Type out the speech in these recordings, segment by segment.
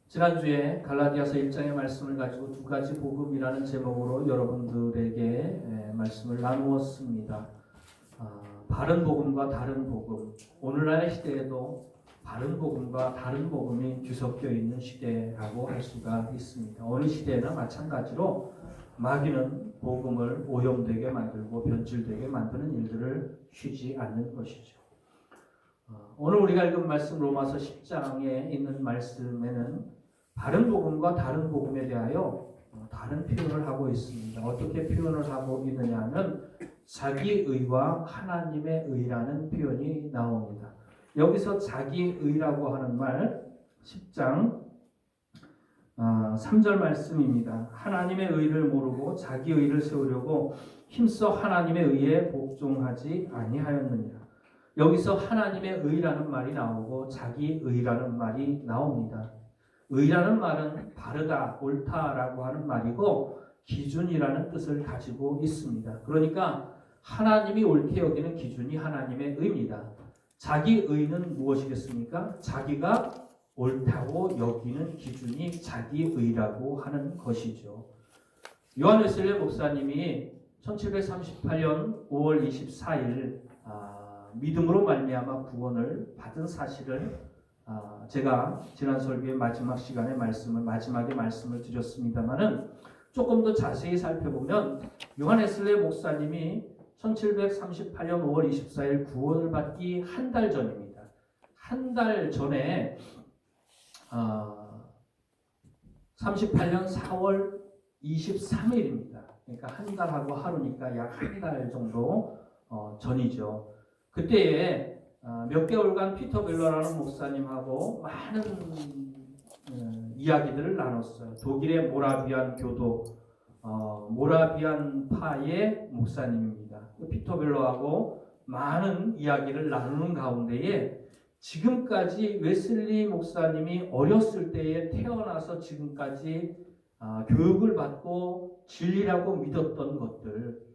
지난주에 갈라디아서 1장의 말씀을 가지고 두 가지 복음이라는 제목으로 여러분들에게 말씀을 나누었습니다. 바른 복음과 다른 복음. 오늘날의 시대에도 바른 복음과 다른 복음이 뒤섞여 있는 시대라고 할 수가 있습니다. 어느 시대나 마찬가지로 마귀는 복음을 오염되게 만들고 변질되게 만드는 일들을 쉬지 않는 것이죠. 오늘 우리가 읽은 말씀 로마서 10장에 있는 말씀에는 바른 복음과 다른 복음에 대하여 다른 표현을 하고 있습니다. 어떻게 표현을 하고 있느냐 하면 자기의와 하나님의 의라는 표현이 나옵니다. 여기서 자기의라고 하는 말 10장 3절 말씀입니다. 하나님의 의를 모르고 자기의를 세우려고 힘써 하나님의 의에 복종하지 아니하였느니라. 여기서 하나님의 의라는 말이 나오고 자기의라는 말이 나옵니다. 의라는 말은 바르다, 옳다라고 하는 말이고 기준이라는 뜻을 가지고 있습니다. 그러니까 하나님이 옳게 여기는 기준이 하나님의 의입니다. 자기 의는 무엇이겠습니까? 자기가 옳다고 여기는 기준이 자기 의라고 하는 것이죠. 요한 웨슬리 목사님이 1738년 5월 24일 믿음으로 말미암아 구원을 받은 사실을 제가 지난 설교의 마지막에 말씀을 드렸습니다만은 조금 더 자세히 살펴보면 요한 웨슬리 목사님이 1738년 5월 24일 구원을 받기 한 달 전입니다. 한 달 전에 38년 4월 23일입니다. 그러니까 한 달하고 하루니까 약 한 달 정도 전이죠. 그때에 몇 개월간 피터 벨러라는 목사님하고 많은 이야기들을 나눴어요. 독일의 모라비안 교도, 모라비안 파의 목사님입니다. 피터 벨러하고 많은 이야기를 나누는 가운데에 지금까지 웨슬리 목사님이 어렸을 때에 태어나서 지금까지 교육을 받고 진리라고 믿었던 것들,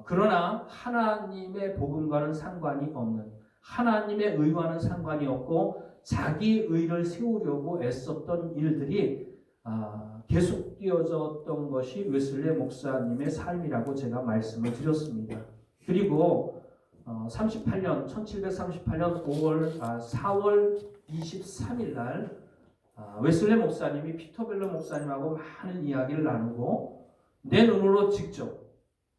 그러나 하나님의 복음과는 상관이 없는, 하나님의 의와는 상관이 없고 자기 의를 세우려고 애썼던 일들이 계속되어졌던 것이 웨슬리 목사님의 삶이라고 제가 말씀을 드렸습니다. 그리고 1738년 4월 23일 날 웨슬리 목사님이 피터 벨러 목사님하고 많은 이야기를 나누고 내 눈으로 직접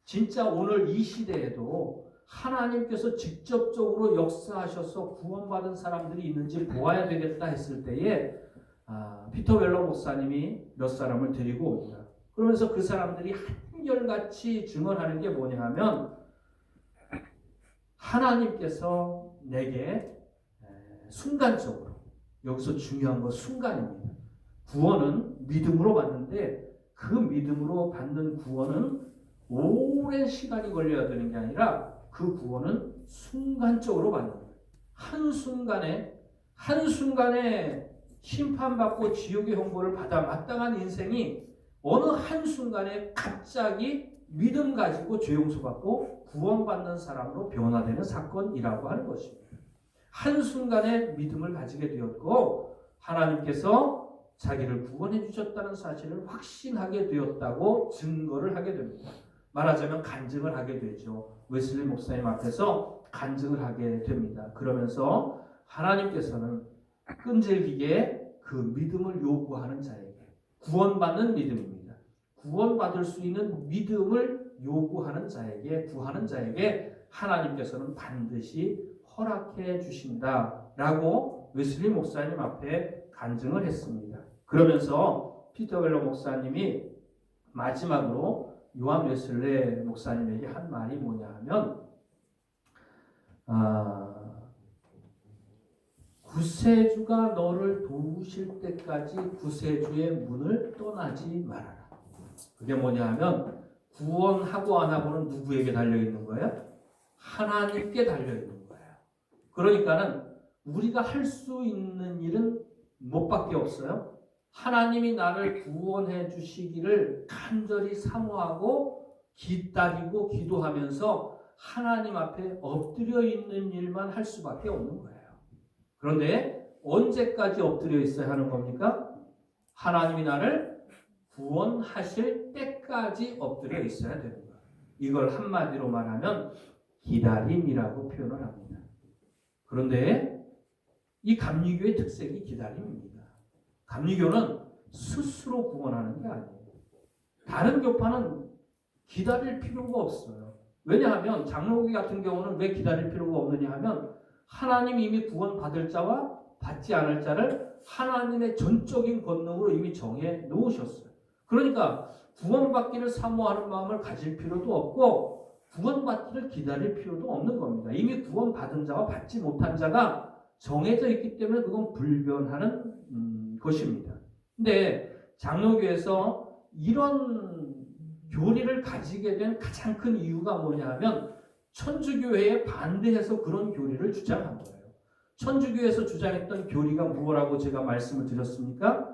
진짜 오늘 이 시대에도 하나님께서 직접적으로 역사하셔서 구원받은 사람들이 있는지 보아야 되겠다 했을 때에 피터 벨러 목사님이 몇 사람을 데리고 옵니다. 그러면서 그 사람들이 한결같이 증언하는 게 뭐냐 하면 하나님께서 내게 순간적으로, 여기서 중요한 건 순간입니다. 구원은 믿음으로 받는데 그 믿음으로 받는 구원은 오랜 시간이 걸려야 되는 게 아니라 그 구원은 순간적으로 받는 거예요. 한순간에 심판받고 지옥의 형벌을 받아 마땅한 인생이 어느 한순간에 갑자기 믿음 가지고 죄 용서받고 구원받는 사람으로 변화되는 사건이라고 하는 것입니다. 한순간에 믿음을 가지게 되었고 하나님께서 자기를 구원해 주셨다는 사실을 확신하게 되었다고 증거를 하게 됩니다. 말하자면 간증을 하게 되죠. 웨슬리 목사님 앞에서 간증을 하게 됩니다. 그러면서 하나님께서는 끈질기게 그 믿음을 요구하는 자에게, 구원받는 믿음입니다. 구원받을 수 있는 믿음을 요구하는 자에게, 구하는 자에게 하나님께서는 반드시 허락해 주신다라고 웨슬리 목사님 앞에 간증을 했습니다. 그러면서 피터 벨러 목사님이 마지막으로 요한 웨슬리 목사님에게 한 말이 뭐냐 하면 구세주가 너를 도우실 때까지 구세주의 문을 떠나지 말아라. 그게 뭐냐 하면 구원하고 안 하고는 누구에게 달려있는 거예요? 하나님께 달려있는 거예요. 그러니까는 우리가 할 수 있는 일은 뭐밖에 없어요? 하나님이 나를 구원해 주시기를 간절히 사모하고 기다리고 기도하면서 하나님 앞에 엎드려 있는 일만 할 수밖에 없는 거예요. 그런데 언제까지 엎드려 있어야 하는 겁니까? 하나님이 나를 구원하실 때까지 엎드려 있어야 되는 거예요. 이걸 한마디로 말하면 기다림이라고 표현을 합니다. 그런데 이 감리교의 특색이 기다림입니다. 감리교는 스스로 구원하는 게 아니에요. 다른 교파는 기다릴 필요가 없어요. 왜냐하면 장로교 같은 경우는 왜 기다릴 필요가 없느냐 하면 하나님이 이미 구원받을 자와 받지 않을 자를 하나님의 전적인 권능으로 이미 정해 놓으셨어요. 그러니까 구원받기를 사모하는 마음을 가질 필요도 없고 구원받기를 기다릴 필요도 없는 겁니다. 이미 구원받은 자와 받지 못한 자가 정해져 있기 때문에 그건 불변하는 것입니다. 근데 장로교에서 이런 교리를 가지게 된 가장 큰 이유가 뭐냐 하면 천주교회에 반대해서 그런 교리를 주장한 거예요. 천주교에서 주장했던 교리가 무엇라고 제가 말씀을 드렸습니까?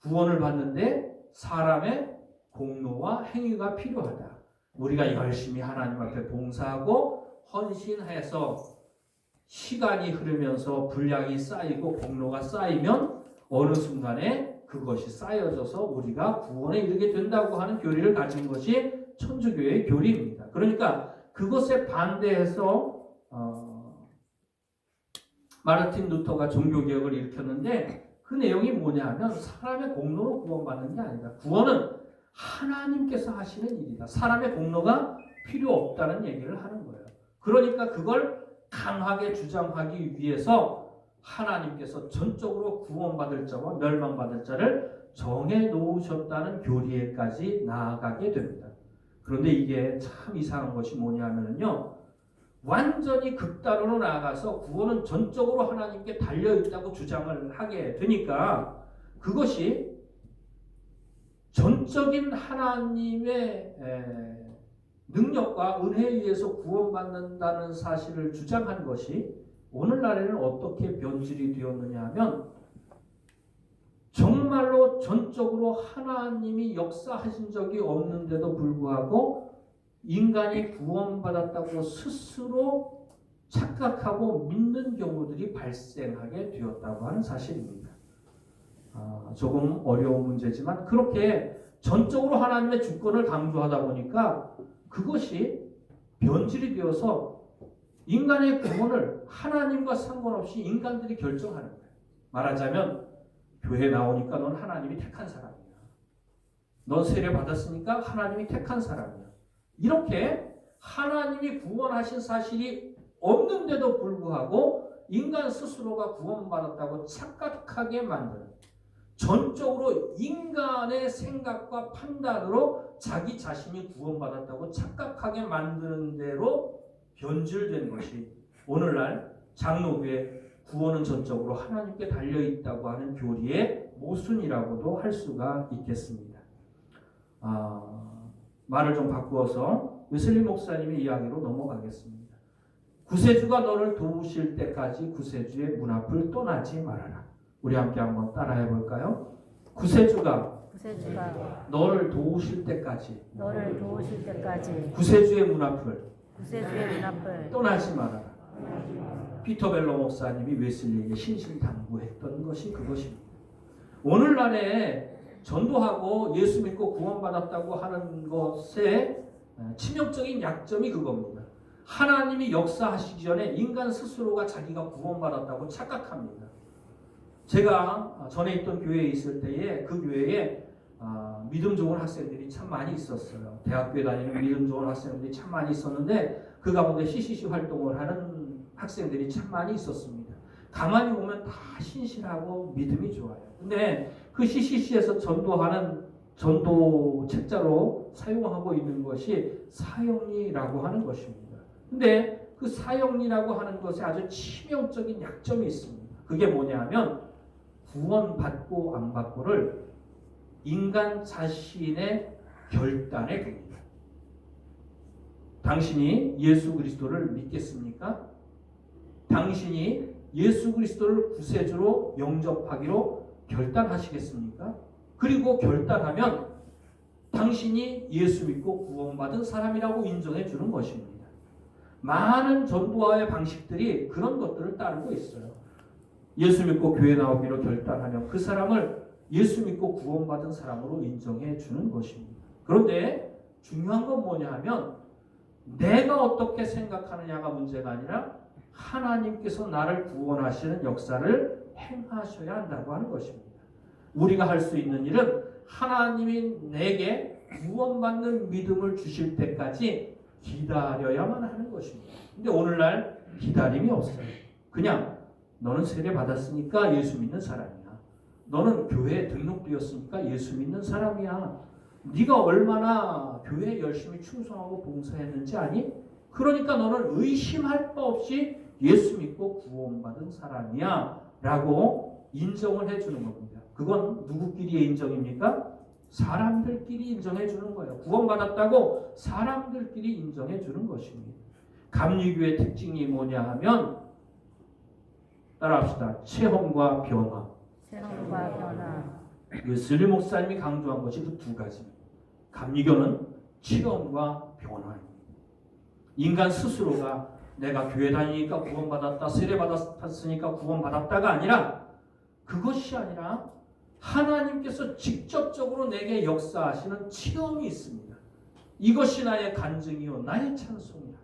구원을 받는데 사람의 공로와 행위가 필요하다. 우리가 열심히 하나님 앞에 봉사하고 헌신해서 시간이 흐르면서 분량이 쌓이고 공로가 쌓이면 어느 순간에 그것이 쌓여져서 우리가 구원에 이르게 된다고 하는 교리를 가진 것이 천주교의 교리입니다. 그러니까 그것에 반대해서 마르틴 루터가 종교개혁을 일으켰는데 그 내용이 뭐냐 하면 사람의 공로로 구원받는 게 아니다. 구원은 하나님께서 하시는 일이다. 사람의 공로가 필요 없다는 얘기를 하는 거예요. 그러니까 그걸 강하게 주장하기 위해서 하나님께서 전적으로 구원받을 자와 멸망받을 자를 정해 놓으셨다는 교리에까지 나아가게 됩니다. 그런데 이게 참 이상한 것이 뭐냐면요. 완전히 극단으로 나아가서 구원은 전적으로 하나님께 달려있다고 주장을 하게 되니까 그것이 전적인 하나님의 능력과 은혜에 의해서 구원받는다는 사실을 주장한 것이 오늘날에는 어떻게 변질이 되었느냐 하면 정말로 전적으로 하나님이 역사하신 적이 없는데도 불구하고 인간이 구원받았다고 스스로 착각하고 믿는 경우들이 발생하게 되었다고 하는 사실입니다. 조금 어려운 문제지만 그렇게 전적으로 하나님의 주권을 강조하다 보니까 그것이 변질이 되어서 인간의 구원을 하나님과 상관없이 인간들이 결정하는 거예요. 말하자면 교회 나오니까 넌 하나님이 택한 사람이야. 넌 세례 받았으니까 하나님이 택한 사람이야. 이렇게 하나님이 구원하신 사실이 없는데도 불구하고 인간 스스로가 구원받았다고 착각하게 만드는 전적으로 인간의 생각과 판단으로 자기 자신이 구원받았다고 착각하게 만드는 대로 변질된 것이 오늘날 장로교의 구원은 전적으로 하나님께 달려있다고 하는 교리의 모순이라고도 할 수가 있겠습니다. 말을 좀 바꾸어서 웨슬리 목사님의 이야기로 넘어가겠습니다. 구세주가 너를 도우실 때까지 구세주의 문 앞을 떠나지 말아라. 우리 함께 한번 따라해 볼까요? 구세주가 너를 도우실 때까지 구세주의 문 앞을 떠나지 말아라. 피터 벨로 목사님이 웨슬리에게 신신당부했던 것이 그것입니다. 오늘날에 전도하고 예수 믿고 구원받았다고 하는 것의 치명적인 약점이 그겁니다. 하나님이 역사하시기 전에 인간 스스로가 자기가 구원받았다고 착각합니다. 제가 전에 있던 교회에 있을 때에 그 교회에 믿음 좋은 학생들이 참 많이 있었어요. 대학교에 다니는 믿음 좋은 학생들이 참 많이 있었는데 그 가운데 CCC 활동을 하는 학생들이 참 많이 있었습니다. 가만히 보면 다 신실하고 믿음이 좋아요. 근데 그 CCC에서 전도하는 전도 책자로 사용하고 있는 것이 사형리라고 하는 것입니다. 근데 그 사형리라고 하는 것에 아주 치명적인 약점이 있습니다. 그게 뭐냐면 구원받고 안 받고를 인간 자신의 결단에 둡니다. 당신이 예수 그리스도를 믿겠습니까? 당신이 예수 그리스도를 구세주로 영접하기로 결단하시겠습니까? 그리고 결단하면 당신이 예수 믿고 구원받은 사람이라고 인정해 주는 것입니다. 많은 전도와의 방식들이 그런 것들을 따르고 있어요. 예수 믿고 교회 나오기로 결단하면 그 사람을 예수 믿고 구원받은 사람으로 인정해 주는 것입니다. 그런데 중요한 건 뭐냐 하면 내가 어떻게 생각하느냐가 문제가 아니라 하나님께서 나를 구원하시는 역사를 행하셔야 한다고 하는 것입니다. 우리가 할 수 있는 일은 하나님이 내게 구원받는 믿음을 주실 때까지 기다려야만 하는 것입니다. 근데 오늘날 기다림이 없어요. 그냥 너는 세례 받았으니까 예수 믿는 사람이야. 너는 교회에 등록되었으니까 예수 믿는 사람이야. 네가 얼마나 교회에 열심히 충성하고 봉사했는지 아니? 그러니까 너는 의심할 바 없이 예수 믿고 구원받은 사람이야 라고 인정을 해주는 겁니다. 그건 누구끼리의 인정입니까? 사람들끼리 인정해 주는 거예요. 구원받았다고 사람들끼리 인정해 주는 것입니다. 감리교의 특징이 뭐냐 하면 따라합시다. 체험과 변화. 체험과 변화. 웨슬리 목사님이 강조한 것이 그 두 가지입니다. 감리교는 체험과 변화입니다. 인간 스스로가 내가 교회 다니니까 구원받았다, 세례 받았으니까 구원받았다가 아니라 그것이 아니라 하나님께서 직접적으로 내게 역사하시는 체험이 있습니다. 이것이 나의 간증이요 나의 찬송이야.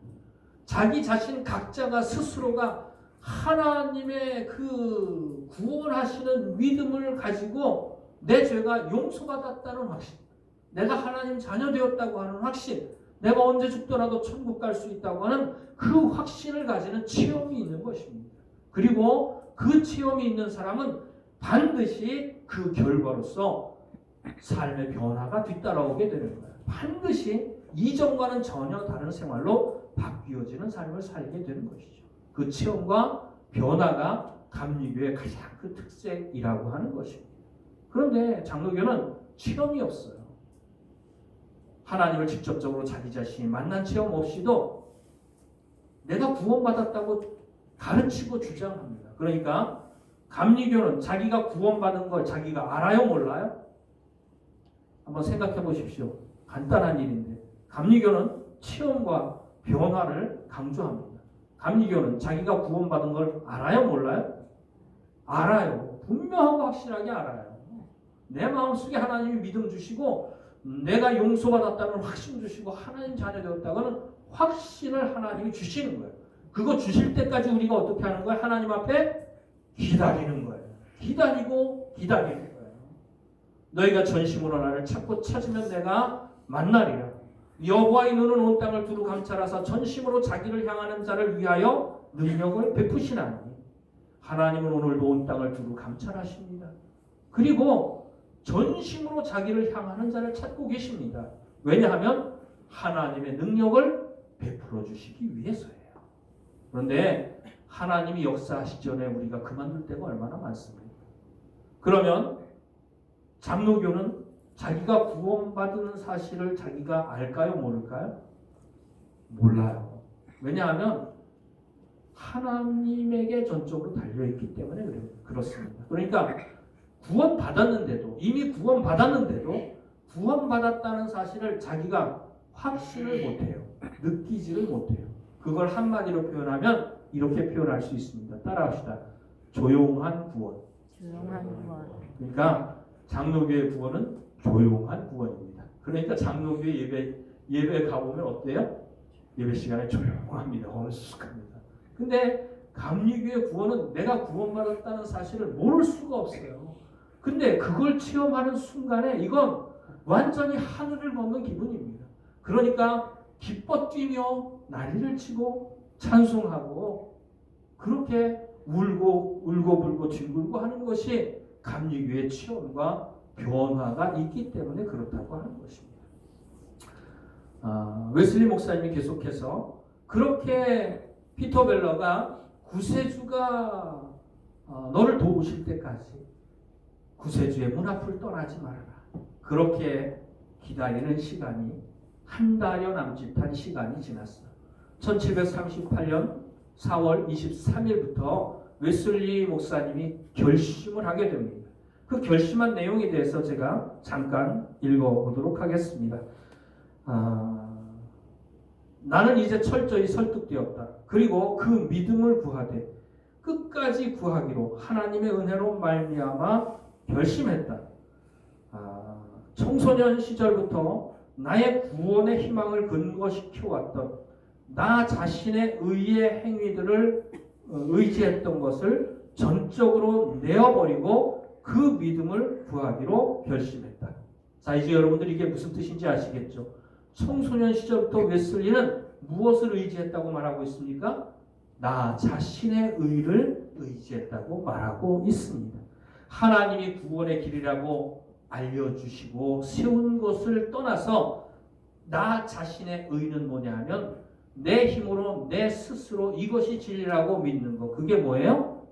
자기 자신 각자가 스스로가 하나님의 그 구원하시는 믿음을 가지고 내 죄가 용서받았다는 확신, 내가 하나님 자녀 되었다고 하는 확신, 내가 언제 죽더라도 천국 갈 수 있다고 하는 그 확신을 가지는 체험이 있는 것입니다. 그리고 그 체험이 있는 사람은 반드시 그 결과로서 삶의 변화가 뒤따라오게 되는 거예요. 반드시 이전과는 전혀 다른 생활로 바뀌어지는 삶을 살게 되는 것이죠. 그 체험과 변화가 감리교의 가장 큰 특색이라고 하는 것입니다. 그런데 장로교는 체험이 없어요. 하나님을 직접적으로 자기 자신이 만난 체험 없이도 내가 구원받았다고 가르치고 주장합니다. 그러니까 감리교는 자기가 구원받은 걸 자기가 알아요, 몰라요? 한번 생각해 보십시오. 간단한 일인데 감리교는 체험과 변화를 강조합니다. 감리교는 자기가 구원받은 걸 알아요, 몰라요? 알아요. 분명하고 확실하게 알아요. 내 마음속에 하나님이 믿음 주시고 내가 용서받았다는 확신 주시고 하나님 자녀 되었다고는 확신을 하나님이 주시는 거예요. 그거 주실 때까지 우리가 어떻게 하는 거예요? 하나님 앞에 기다리는 거예요. 기다리고 기다리는 거예요. 너희가 전심으로 나를 찾고 찾으면 내가 만나리라. 여호와의 눈은 온 땅을 두루 감찰하사 전심으로 자기를 향하는 자를 위하여 능력을 베푸시나니 하나님은 오늘도 온 땅을 두루 감찰하십니다. 그리고 전심으로 자기를 향하는 자를 찾고 계십니다. 왜냐하면 하나님의 능력을 베풀어 주시기 위해서예요. 그런데 하나님이 역사하시기 전에 우리가 그만둘 때가 얼마나 많습니까? 그러면 장로교는 자기가 구원받은 사실을 자기가 알까요? 모를까요? 몰라요. 왜냐하면 하나님에게 전적으로 달려있기 때문에 그렇습니다. 그러니까 구원받았는데도 이미 구원받았는데도 구원받았다는 사실을 자기가 확신을 못해요. 느끼지를 못해요. 그걸 한마디로 표현하면 이렇게 표현할 수 있습니다. 따라합시다. 조용한 구원. 조용한 구원. 그러니까 장로교의 구원은 조용한 구원입니다. 그러니까 장로교의 예배 가보면 어때요? 예배 시간에 조용합니다. 엄숙합니다. 근데 감리교의 구원은 내가 구원받았다는 사실을 모를 수가 없어요. 근데 그걸 체험하는 순간에 이건 완전히 하늘을 걷는 기분입니다. 그러니까 기뻐 뛰며 난리를 치고 찬송하고 그렇게 울고 뒹굴고 하는 것이 감리교의 체험과 변화가 있기 때문에 그렇다고 하는 것입니다. 웨슬리 목사님이 계속해서 그렇게 피터 벨러가 구세주가 너를 도우실 때까지 구세주의 문 앞을 떠나지 말아라. 그렇게 기다리는 시간이 한 달여 남짓한 시간이 지났어요. 1738년 4월 23일부터 웨슬리 목사님이 결심을 하게 됩니다. 그 결심한 내용에 대해서 제가 잠깐 읽어보도록 하겠습니다. 나는 이제 철저히 설득되었다. 그리고 그 믿음을 구하되 끝까지 구하기로 하나님의 은혜로 말미암아 결심했다. 청소년 시절부터 나의 구원의 희망을 근거시켜왔던 나 자신의 의의 행위들을 의지했던 것을 전적으로 내어버리고 그 믿음을 구하기로 결심했다. 자, 이제 여러분들 이게 무슨 뜻인지 아시겠죠? 청소년 시절부터 웨슬리는 무엇을 의지했다고 말하고 있습니까? 나 자신의 의를 의지했다고 말하고 있습니다. 하나님이 구원의 길이라고 알려주시고 세운 것을 떠나서 나 자신의 의는 뭐냐 하면 내 힘으로 내 스스로 이것이 진리라고 믿는 거. 그게 뭐예요?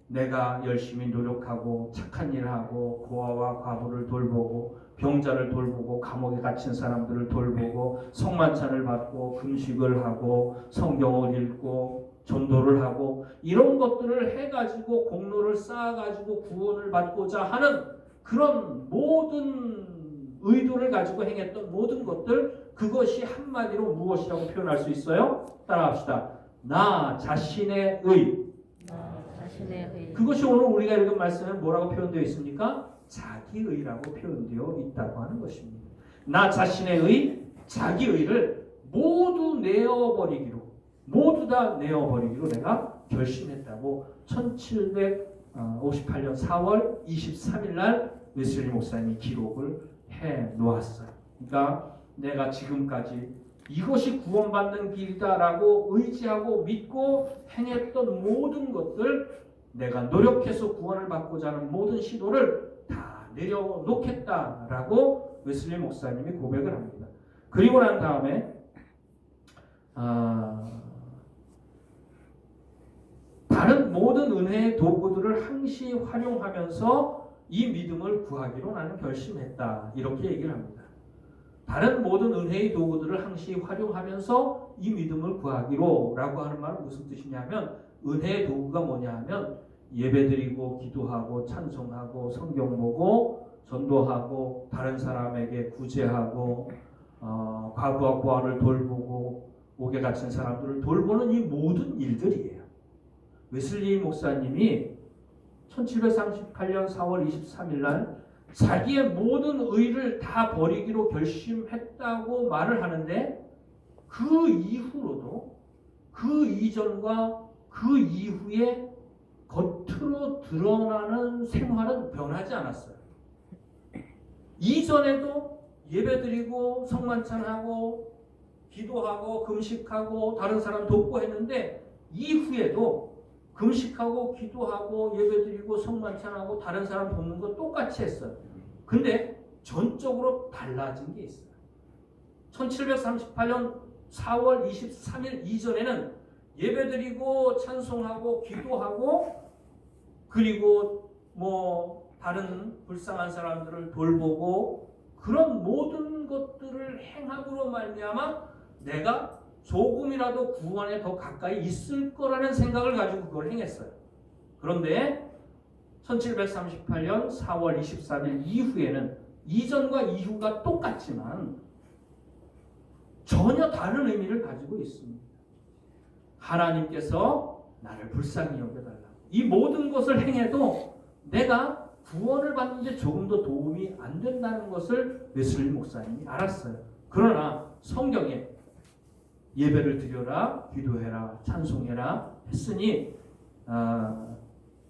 내가 열심히 노력하고 착한 일을 하고 고아와 과부를 돌보고 병자를 돌보고 감옥에 갇힌 사람들을 돌보고 성만찬을 받고 금식을 하고 성경을 읽고 전도를 하고 이런 것들을 해가지고 공로를 쌓아가지고 구원을 받고자 하는 그런 모든 의도를 가지고 행했던 모든 것들, 그것이 한마디로 무엇이라고 표현할 수 있어요? 따라합시다. 나 자신의 의. 자신의 의. 그것이 오늘 우리가 읽은 말씀은 뭐라고 표현되어 있습니까? 자기의라고 표현되어 있다고 하는 것입니다. 나 자신의 의, 자기의를 모두 내어버리기로, 모두 다 내어버리기로 내가 결심했다고 1758년 4월 23일 날 웨슬리 목사님이 기록을 해 놓았어요. 그러니까 내가 지금까지 이것이 구원받는 길이다라고 의지하고 믿고 행했던 모든 것들, 내가 노력해서 구원을 받고자 하는 모든 시도를 다 내려놓겠다라고 웨슬리 목사님이 고백을 합니다. 그리고 난 다음에 다른 모든 은혜의 도구들을 항시 활용하면서 이 믿음을 구하기로 나는 결심했다. 이렇게 얘기를 합니다. 다른 모든 은혜의 도구들을 항시 활용하면서 이 믿음을 구하기로 라고 하는 말은 무슨 뜻이냐면, 은혜의 도구가 뭐냐 하면 예배드리고 기도하고 찬송하고 성경 보고 전도하고 다른 사람에게 구제하고 과부와 고아를 돌보고 옥에 갇힌 사람들을 돌보는 이 모든 일들이에요. 웨슬리 목사님이 1738년 4월 23일 날 자기의 모든 의를 다 버리기로 결심했다고 말을 하는데, 그 이후로도 그 이전과 그 이후에 겉으로 드러나는 생활은 변하지 않았어요. 이전에도 예배드리고 성만찬하고 기도하고 금식하고 다른 사람 돕고 했는데, 이후에도 금식하고 기도하고 예배드리고 성만찬하고 다른 사람 돕는 거 똑같이 했어요. 근데 전적으로 달라진 게 있어요. 1738년 4월 23일 이전에는 예배드리고 찬송하고 기도하고 그리고 다른 불쌍한 사람들을 돌보고 그런 모든 것들을 행함으로 말미암아 내가 조금이라도 구원에 더 가까이 있을 거라는 생각을 가지고 그걸 행했어요. 그런데 1738년 4월 24일 이후에는 이전과 이후가 똑같지만 전혀 다른 의미를 가지고 있습니다. 하나님께서 나를 불쌍히 여겨달라고, 이 모든 것을 행해도 내가 구원을 받는데 조금도 도움이 안 된다는 것을 웨슬리 목사님이 알았어요. 그러나 성경에 예배를 드려라, 기도해라, 찬송해라 했으니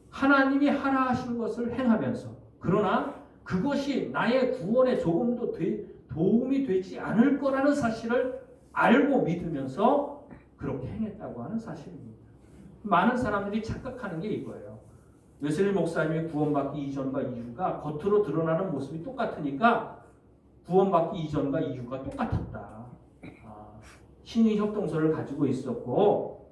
하나님이 하라 하신 것을 행하면서, 그러나 그것이 나의 구원에 조금도 도움이 되지 않을 거라는 사실을 알고 믿으면서 그렇게 행했다고 하는 사실입니다. 많은 사람들이 착각하는 게 이거예요. 웨슬리 목사님이 구원받기 이전과 이후가 겉으로 드러나는 모습이 똑같으니까 구원받기 이전과 이후가 똑같았다. 신의 협동서를 가지고 있었고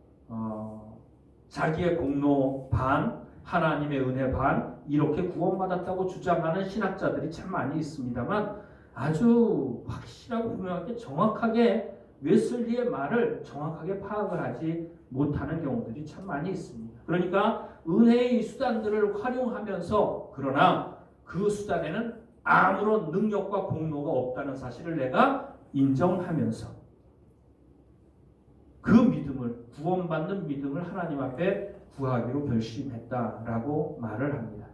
자기의 공로 반, 하나님의 은혜 반, 이렇게 구원받았다고 주장하는 신학자들이 참 많이 있습니다만, 아주 확실하고 분명하게 정확하게 웨슬리의 말을 정확하게 파악을 하지 못하는 경우들이 참 많이 있습니다. 그러니까 은혜의 수단들을 활용하면서, 그러나 그 수단에는 아무런 능력과 공로가 없다는 사실을 내가 인정하면서 그 믿음을, 구원받는 믿음을 하나님 앞에 구하기로 결심했다라고 말을 합니다.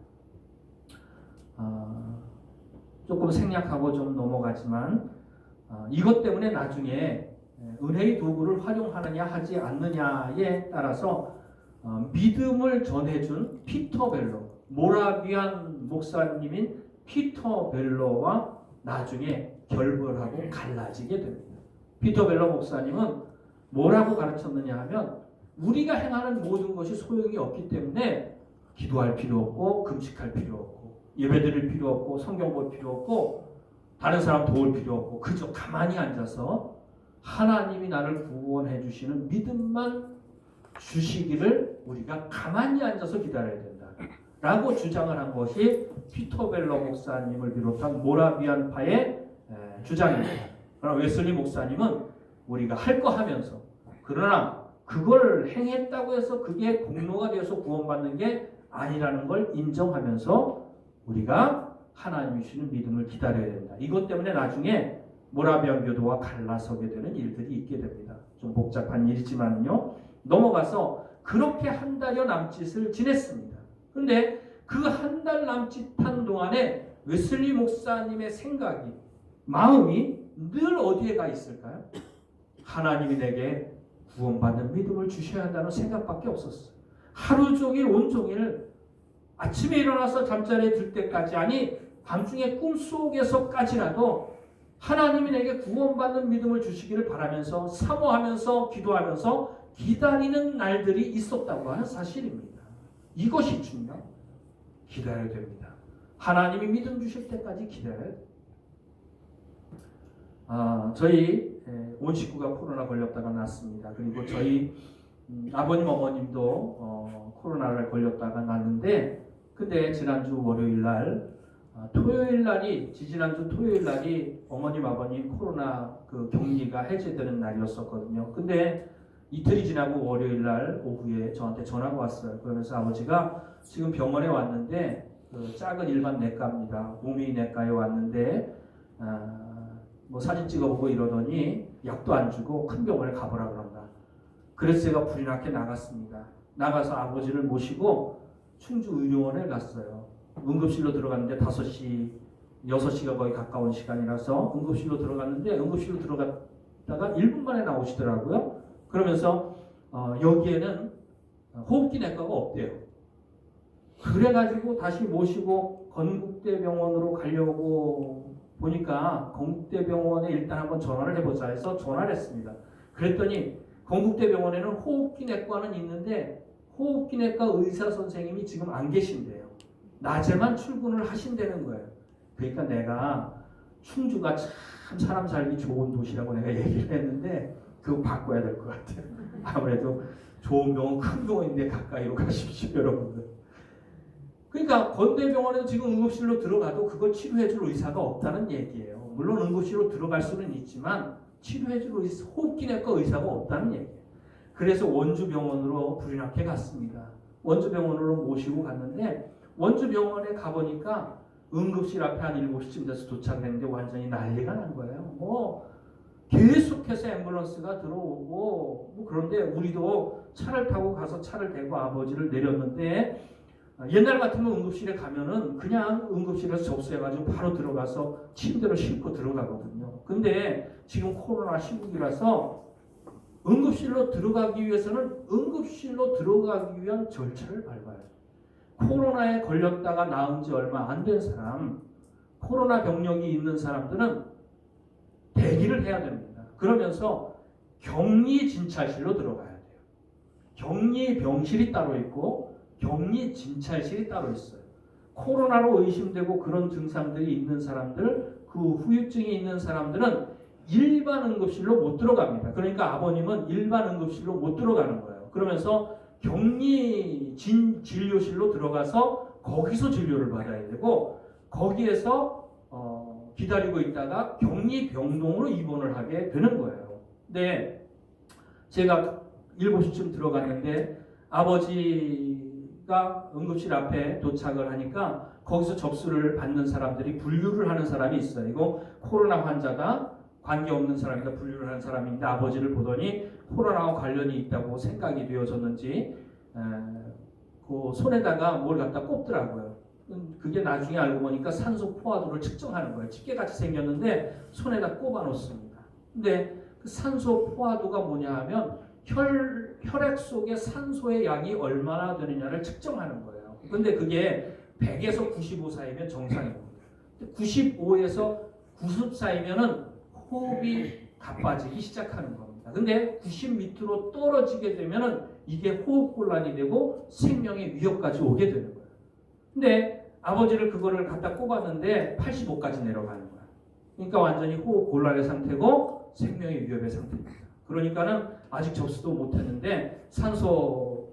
조금 생략하고 좀 넘어가지만 이것 때문에 나중에 은혜의 도구를 활용하느냐 하지 않느냐에 따라서 믿음을 전해준 피터 벨로, 모라비안 목사님인 피터 벨로와 나중에 결별하고 갈라지게 됩니다. 피터 벨로 목사님은 뭐라고 가르쳤느냐 하면 우리가 행하는 모든 것이 소용이 없기 때문에 기도할 필요 없고 금식할 필요 없고 예배드릴 필요 없고 성경 볼 필요 없고 다른 사람 도울 필요 없고 그저 가만히 앉아서 하나님이 나를 구원해 주시는 믿음만 주시기를 우리가 가만히 앉아서 기다려야 된다 라고 주장을 한 것이 피터 벨로 목사님을 비롯한 모라비안파의 주장입니다. 그러나 웨슬리 목사님은 우리가 할 거 하면서 그러나 그걸 행했다고 해서 그게 공로가 되어서 구원받는 게 아니라는 걸 인정하면서 우리가 하나님이 주시는 믿음을 기다려야 된다. 이것 때문에 나중에 모라비안 교도와 갈라서게 되는 일들이 있게 됩니다. 좀 복잡한 일이지만요. 넘어가서 그렇게 한 달여 남짓을 지냈습니다. 그런데 그 한 달 남짓한 동안에 웨슬리 목사님의 생각이 마음이 늘 어디에 가 있을까요? 하나님이 내게 구원받는 믿음을 주셔야 한다는 생각밖에 없었어요. 하루 종일 온종일 아침에 일어나서 잠자리에 들 때까지 아니 밤중에 꿈속에서까지라도 하나님이 내게 구원받는 믿음을 주시기를 바라면서 사모하면서 기도하면서 기다리는 날들이 있었다고 하는 사실입니다. 이것이 중요한 기다려야 됩니다. 하나님이 믿음 주실 때까지 기다려야 됩니다. 저희 온 식구가 코로나 걸렸다가 났습니다. 그리고 저희 아버님 어머님도 코로나를 걸렸다가 났는데 근데 지난주 월요일날 지지난주 토요일날이 어머님 아버님 코로나 그 격리가 해제되는 날이었었거든요. 근데 이틀이 지나고 월요일날 오후에 저한테 전화가 왔어요. 그러면서 아버지가 지금 병원에 왔는데 그 작은 일반 내과입니다. 몸이 내과에 왔는데 뭐 사진 찍어보고 이러더니 약도 안 주고 큰 병원에 가보라 그런다. 그래서 제가 불이 나게 나갔습니다. 나가서 아버지를 모시고 충주 의료원에 갔어요. 응급실로 들어갔는데 5시, 6시가 거의 가까운 시간이라서 응급실로 들어갔는데 응급실로 들어갔다가 1분 만에 나오시더라고요. 그러면서 여기에는 호흡기 내과가 없대요. 그래가지고 다시 모시고 건국대병원으로 가려고 보니까 건국대병원에 일단 한번 전화를 해보자 해서 전화를 했습니다. 그랬더니 건국대병원에는 호흡기 내과는 있는데 호흡기 내과 의사 선생님이 지금 안 계신대요. 낮에만 출근을 하신다는 거예요. 그러니까 내가 충주가 참 사람 살기 좋은 도시라고 내가 얘기를 했는데 그거 바꿔야 될 것 같아요. 아무래도 좋은 병원, 큰 병원인데 가까이로 가십시오, 여러분들. 그러니까 건대병원에도 지금 응급실로 들어가도 그걸 치료해줄 의사가 없다는 얘기예요. 물론 응급실로 들어갈 수는 있지만 치료해줄 호흡기 내과 의사가 없다는 얘기예요. 그래서 원주병원으로 불이 나게 갔습니다. 원주병원으로 모시고 갔는데 원주병원에 가보니까 응급실 앞에 한 7시쯤 돼서 도착을 했는데 완전히 난리가 난 거예요. 계속해서 앰뷸런스가 들어오고 그런데 우리도 차를 타고 가서 차를 대고 아버지를 내렸는데 옛날 같으면 응급실에 가면은 그냥 응급실에서 접수해가지고 바로 들어가서 침대로 싣고 들어가거든요. 근데 지금 코로나 시국이라서 응급실로 들어가기 위해서는 응급실로 들어가기 위한 절차를 밟아야 돼요. 코로나에 걸렸다가 나은 지 얼마 안 된 사람, 코로나 병력이 있는 사람들은 대기를 해야 됩니다. 그러면서 격리 진찰실로 들어가야 돼요. 격리 병실이 따로 있고 격리 진찰실이 따로 있어요. 코로나로 의심되고 그런 증상들이 있는 사람들, 그 후유증이 있는 사람들은 일반 응급실로 못 들어갑니다. 그러니까 아버님은 일반 응급실로 못 들어가는 거예요. 그러면서 격리 진료실로 들어가서 거기서 진료를 받아야 되고 거기에서 기다리고 있다가 격리병동으로 입원을 하게 되는 거예요. 근데 제가 7시쯤 들어갔는데 아버지가 응급실 앞에 도착을 하니까 거기서 접수를 받는 사람들이 분류를 하는 사람이 있어요. 이거 코로나 환자다, 관계없는 사람이다, 분류를 하는 사람인데 아버지를 보더니 코로나와 관련이 있다고 생각이 되어졌는지 그 손에다가 뭘 갖다 꼽더라고요. 그게 나중에 알고 보니까 산소 포화도를 측정하는 거예요. 집게같이 생겼는데 손에다 꼽아 놓습니다. 근데 그 산소 포화도가 뭐냐 하면 혈액 속에 산소의 양이 얼마나 되느냐를 측정하는 거예요. 근데 그게 100에서 95 사이면 정상입니다. 95에서 90 사이면은 호흡이 가빠지기 시작하는 겁니다. 근데 90 밑으로 떨어지게 되면은 이게 호흡곤란이 되고 생명의 위협까지 오게 되는 거예요. 근데 아버지를 그거를 갖다 꼽았는데 85까지 내려가는 거예요. 그러니까 완전히 호흡곤란의 상태고 생명의 위협의 상태입니다. 그러니까는 아직 접수도 못했는데 산소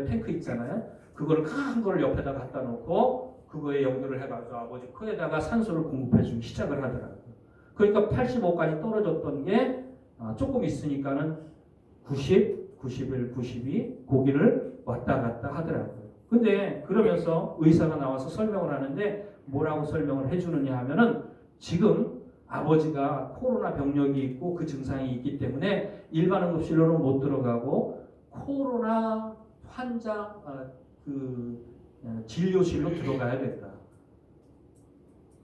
탱크 있잖아요. 그거를 큰 거를 옆에다 갖다 놓고 그거에 연결을 해가지고 아버지 코에다가 산소를 공급해주기 시작을 하더라고요. 그러니까 85까지 떨어졌던 게 조금 있으니까는 90, 91, 92 고기를 왔다 갔다 하더라고요. 근데 그러면서 의사가 나와서 설명을 하는데 뭐라고 설명을 해주느냐 하면은 지금 아버지가 코로나 병력이 있고 그 증상이 있기 때문에 일반 응급실로는 못 들어가고 코로나 환자 진료실로 들어가야 된다.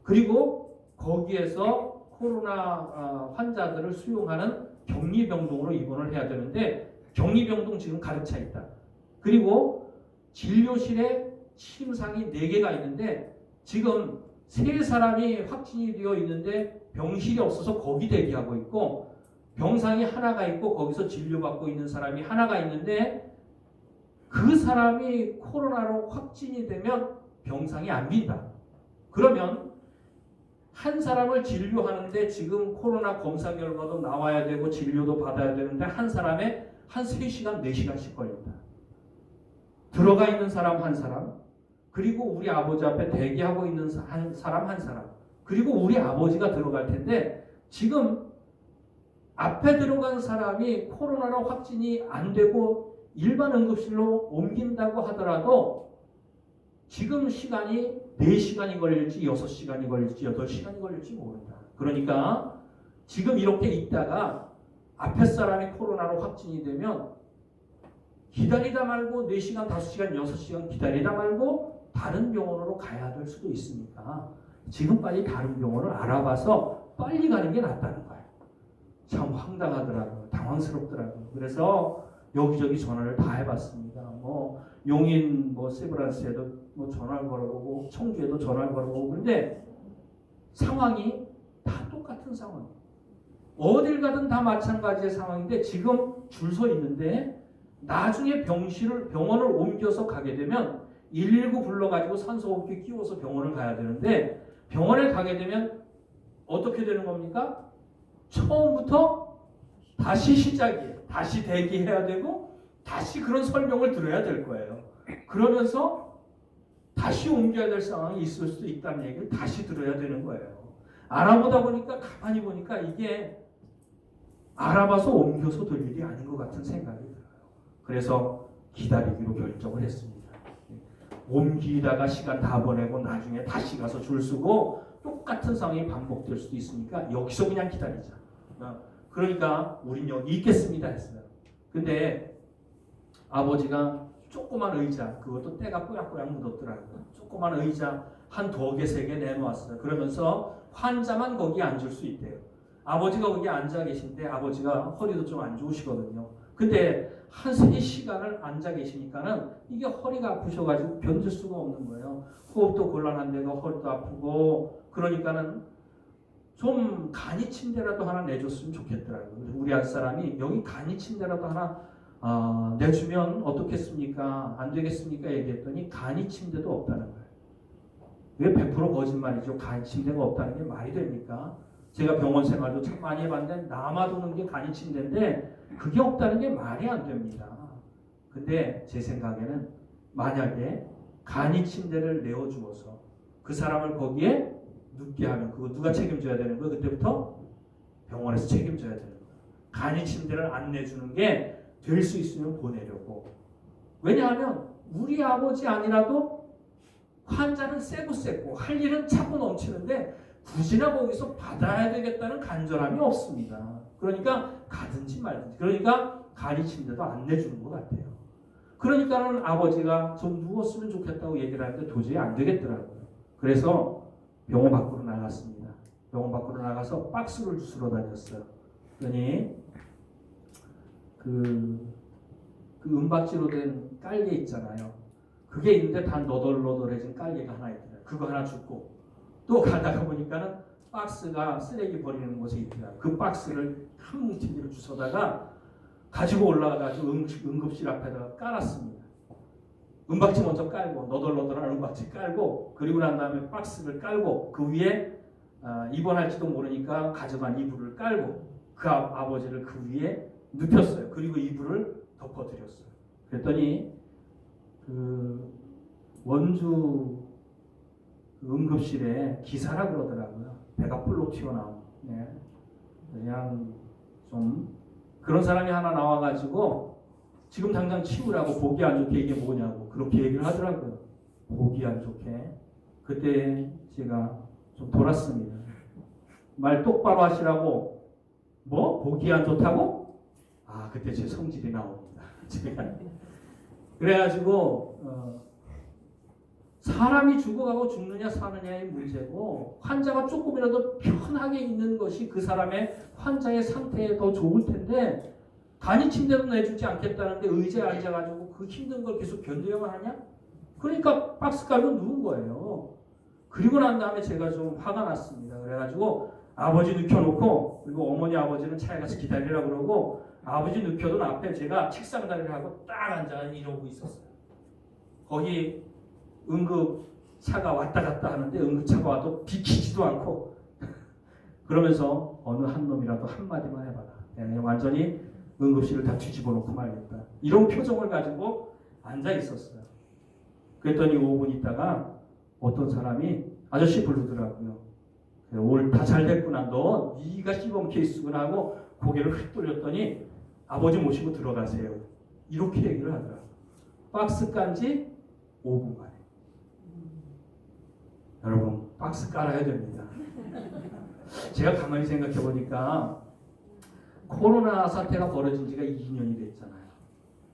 그리고 거기에서 코로나 환자들을 수용하는 격리병동으로 입원을 해야 되는데 격리병동 지금 가득 차 있다. 그리고 진료실에 침상이 4개가 있는데 지금 3사람이 확진이 되어 있는데 병실이 없어서 거기 대기하고 있고 병상이 하나가 있고 거기서 진료받고 있는 사람이 하나가 있는데 그 사람이 코로나로 확진이 되면 병상이 안 빈다. 그러면 한 사람을 진료하는데 지금 코로나 검사 결과도 나와야 되고 진료도 받아야 되는데 한 사람에 한 3시간, 4시간씩 걸린다. 들어가 있는 사람 한 사람, 그리고 우리 아버지 앞에 대기하고 있는 한 사람 한 사람, 그리고 우리 아버지가 들어갈 텐데 지금 앞에 들어간 사람이 코로나로 확진이 안 되고 일반 응급실로 옮긴다고 하더라도 지금 시간이 4시간이 걸릴지 6시간이 걸릴지 8시간이 걸릴지 모른다. 그러니까 지금 이렇게 있다가 앞에 사람이 코로나로 확진이 되면 기다리다 말고 4시간, 5시간, 6시간 기다리다 말고 다른 병원으로 가야 될 수도 있으니까 지금 빨리 다른 병원을 알아봐서 빨리 가는 게 낫다는 거예요. 참 황당하더라고요. 당황스럽더라고요. 그래서 여기저기 전화를 다 해봤습니다. 용인 세브란스에도 전화를 걸어보고 청주에도 전화를 걸어보고 그런데 상황이 다 똑같은 상황이에요. 어딜 가든 다 마찬가지의 상황인데 지금 줄 서 있는데 나중에 병원을 옮겨서 가게 되면 119 불러가지고 산소호흡기 끼워서 병원을 가야 되는데 병원에 가게 되면 어떻게 되는 겁니까? 처음부터 다시 시작이에요. 다시 대기해야 되고 다시 그런 설명을 들어야 될 거예요. 그러면서 다시 옮겨야 될 상황이 있을 수도 있다는 얘기를 다시 들어야 되는 거예요. 알아보다 보니까 가만히 보니까 이게 알아봐서 옮겨서 될 일이 아닌 것 같은 생각이 들어요. 그래서 기다리기로 결정을 했습니다. 옮기다가 시간 다 보내고 나중에 다시 가서 줄 서고 똑같은 상황이 반복될 수도 있으니까 여기서 그냥 기다리자. 그러니까 우린 여기 있겠습니다 했어요. 근데 아버지가 조그만 의자, 그것도 때가 뽀약뽀약 묻었더라고요. 조그만 의자 한 2개, 3개 내놓았어요. 그러면서 환자만 거기 앉을 수 있대요. 아버지가 거기 앉아 계신데 아버지가 허리도 좀 안 좋으시거든요. 근데 한 3시간을 앉아 계시니까는 이게 허리가 아프셔가지고 견딜 수가 없는 거예요. 호흡도 곤란한데도 허리도 아프고 그러니까는 좀 간이 침대라도 하나 내줬으면 좋겠더라고요. 우리 한 사람이 여기 간이 침대라도 하나 내주면 어떻겠습니까? 안 되겠습니까? 얘기했더니 간이 침대도 없다는 거예요. 왜 100% 거짓말이죠? 간이 침대가 없다는 게 말이 됩니까? 제가 병원 생활도 참 많이 해봤는데 남아도는 게 간이 침대인데 그게 없다는 게 말이 안 됩니다. 근데 제 생각에는 만약에 간이 침대를 내어주어서 그 사람을 거기에 눕게 하면 그거 누가 책임져야 되는 거예요? 그때부터 병원에서 책임져야 되는 거예요. 간이 침대를 안 내주는 게 될 수 있으면 보내려고. 왜냐하면 우리 아버지 아니라도 환자는 세고 할 일은 차고 넘치는데 굳이나 거기서 받아야 되겠다는 간절함이 없습니다. 그러니까 가든지 말든지. 그러니까 간이 침대도 안 내주는 것 같아요. 그러니까는 아버지가 좀 누웠으면 좋겠다고 얘기를 하는데 도저히 안 되겠더라고요. 그래서 병원 밖으로 나갔습니다. 병원 밖으로 나가서 박스를 주스러 다녔어요. 그러니 그 은박지로 된 깔개 있잖아요. 그게 있는데 다 너덜너덜해진 깔개가 하나 있더라고요. 그거 하나 줍고 또 가다가 보니까는 박스가 쓰레기 버리는 곳에 있더라고요. 그 박스를 한 뭉치기로 주워다가 가지고 올라가가지고 응급실 앞에다가 깔았습니다. 은박지 먼저 깔고 너덜너덜한 은박지 깔고 그리고 난 다음에 박스를 깔고 그 위에 입원할지도 모르니까 가져간 이불을 깔고 그 아버지를 그 위에 눕혔어요. 그리고 이불을 덮어드렸어요. 그랬더니 그 원주 응급실에 기사라 그러더라고요. 배가 뿔로 튀어나온. 네. 그냥 좀 그런 사람이 하나 나와가지고 지금 당장 치우라고 보기 안 좋게 이게 뭐냐고 그렇게 얘기를 하더라고요. 보기 안 좋게. 그때 제가 좀 돌았습니다. 말 똑바로 하시라고. 뭐? 보기 안 좋다고? 아, 그때 제 성질이 나옵니다. 제가 그래가지고 사람이 죽어가고 죽느냐 사느냐의 문제고 환자가 조금이라도 편하게 있는 것이 그 사람의 환자의 상태에 더 좋을 텐데 간이 침대도 내주지 않겠다는데 의자에 앉아가지고 그 힘든 걸 계속 견뎌야만 하냐? 그러니까 박스 깔고 누운 거예요. 그리고 난 다음에 제가 좀 화가 났습니다. 그래가지고 아버지 눕혀놓고 그리고 어머니 아버지는 차에 가서 기다리라고 그러고 아버지 눕혀둔 앞에 제가 책상 다리를 하고 딱 앉아 이러고 있었어요. 거기 응급차가 왔다 갔다 하는데 응급차가 와도 비키지도 않고 그러면서 어느 한 놈이라도 한마디만 해봐라. 완전히 응급실을 다 뒤집어 놓고 말겠다. 이런 표정을 가지고 앉아 있었어요. 그랬더니 5분 있다가 어떤 사람이 아저씨 부르더라고요. 올 다 잘 됐구나. 너 네가 시범 케이스구나 하고 고개를 휙 돌렸더니 아버지 모시고 들어가세요. 이렇게 얘기를 하더라고요. 박스 깐지 5분 만에. 여러분 박스 깔아야 됩니다. 제가 가만히 생각해 보니까 코로나 사태가 벌어진 지가 2년이 됐잖아요.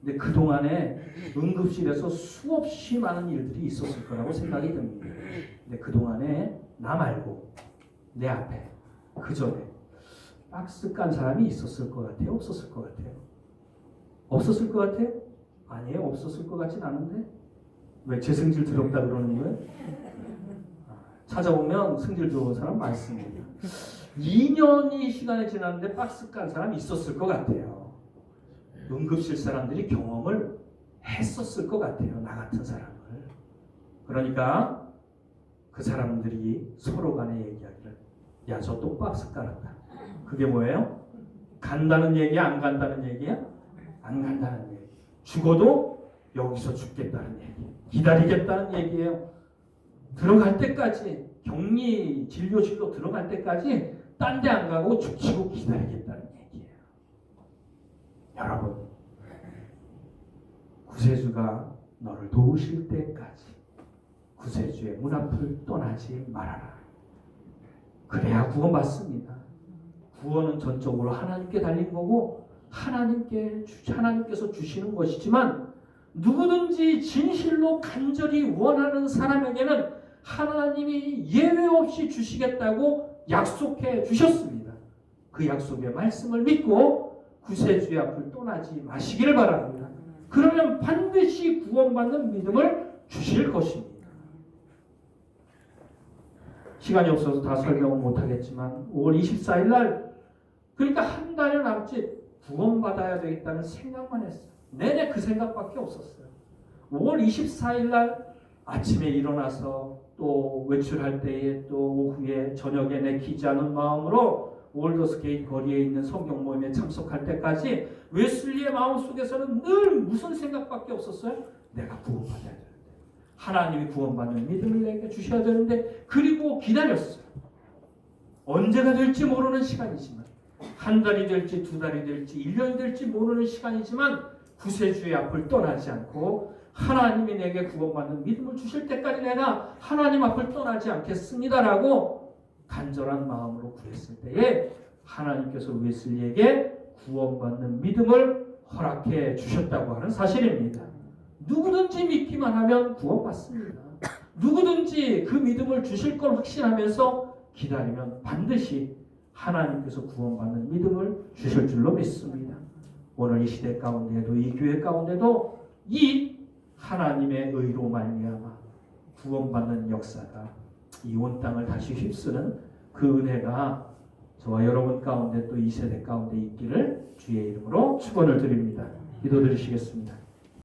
근데 그동안에 응급실에서 수없이 많은 일들이 있었을 거라고 생각이 듭니다. 근데 그동안에 나 말고 내 앞에 그 전에 박스 깐 사람이 있었을 것 같아요? 없었을 것 같아요? 없었을 것 같아요? 아니에요. 없었을 것 같진 않은데 왜 제 승질 더럽다 그러는 거예요? 찾아보면 승질 좋은 사람 많습니다. 2년이 시간이 지났는데 박스 깐 사람이 있었을 것 같아요. 응급실 사람들이 경험을 했었을 것 같아요. 나 같은 사람을. 그러니까 그 사람들이 서로 간에 얘기하기를 야, 저 또 박스 깔았다. 그게 뭐예요? 간다는 얘기야? 안 간다는 얘기야? 안 간다는 얘기. 죽어도 여기서 죽겠다는 얘기. 기다리겠다는 얘기예요. 들어갈 때까지 격리 진료실로 들어갈 때까지 딴 데 안 가고 죽치고 기다리겠다는 얘기예요. 여러분 구세주가 너를 도우실 때까지 구세주의 문 앞을 떠나지 말아라. 그래야 구원받습니다. 구원은 전적으로 하나님께 달린 거고 하나님께서 주시는 것이지만 누구든지 진실로 간절히 원하는 사람에게는 하나님이 예외 없이 주시겠다고 약속해 주셨습니다. 그 약속의 말씀을 믿고 구세주의 앞을 떠나지 마시기를 바랍니다. 그러면 반드시 구원받는 믿음을 주실 것입니다. 시간이 없어서 다 설명은 못하겠지만 5월 24일 날 그러니까 한 달여 남짓 구원받아야 되겠다는 생각만 했어요. 내내 그 생각밖에 없었어요. 5월 24일 날 아침에 일어나서 또 외출할 때에 또 오후에 저녁에 내키지 않은 마음으로 올더스게이트 거리에 있는 성경 모임에 참석할 때까지 웨슬리의 마음속에서는 늘 무슨 생각밖에 없었어요? 내가 구원받아야 되는데 하나님이 구원받는 믿음을 내게 주셔야 되는데 그리고 기다렸어요. 언제가 될지 모르는 시간이지만 한 달이 될지 두 달이 될지 1년이 될지 모르는 시간이지만 구세주의 앞을 떠나지 않고 하나님이 내게 구원받는 믿음을 주실 때까지 내가 하나님 앞을 떠나지 않겠습니다라고 간절한 마음으로 구했을 때에 하나님께서 웨슬리에게 구원받는 믿음을 허락해 주셨다고 하는 사실입니다. 누구든지 믿기만 하면 구원받습니다. 누구든지 그 믿음을 주실 걸 확신하면서 기다리면 반드시 하나님께서 구원받는 믿음을 주실 줄로 믿습니다. 오늘 이 시대 가운데도 이 교회 가운데도 이 하나님의 의로 말미암아 구원받는 역사가 이 온 땅을 다시 휩쓰는 그 은혜가 저와 여러분 가운데 또 이 세대 가운데 있기를 주의 이름으로 축원을 드립니다. 기도드리시겠습니다.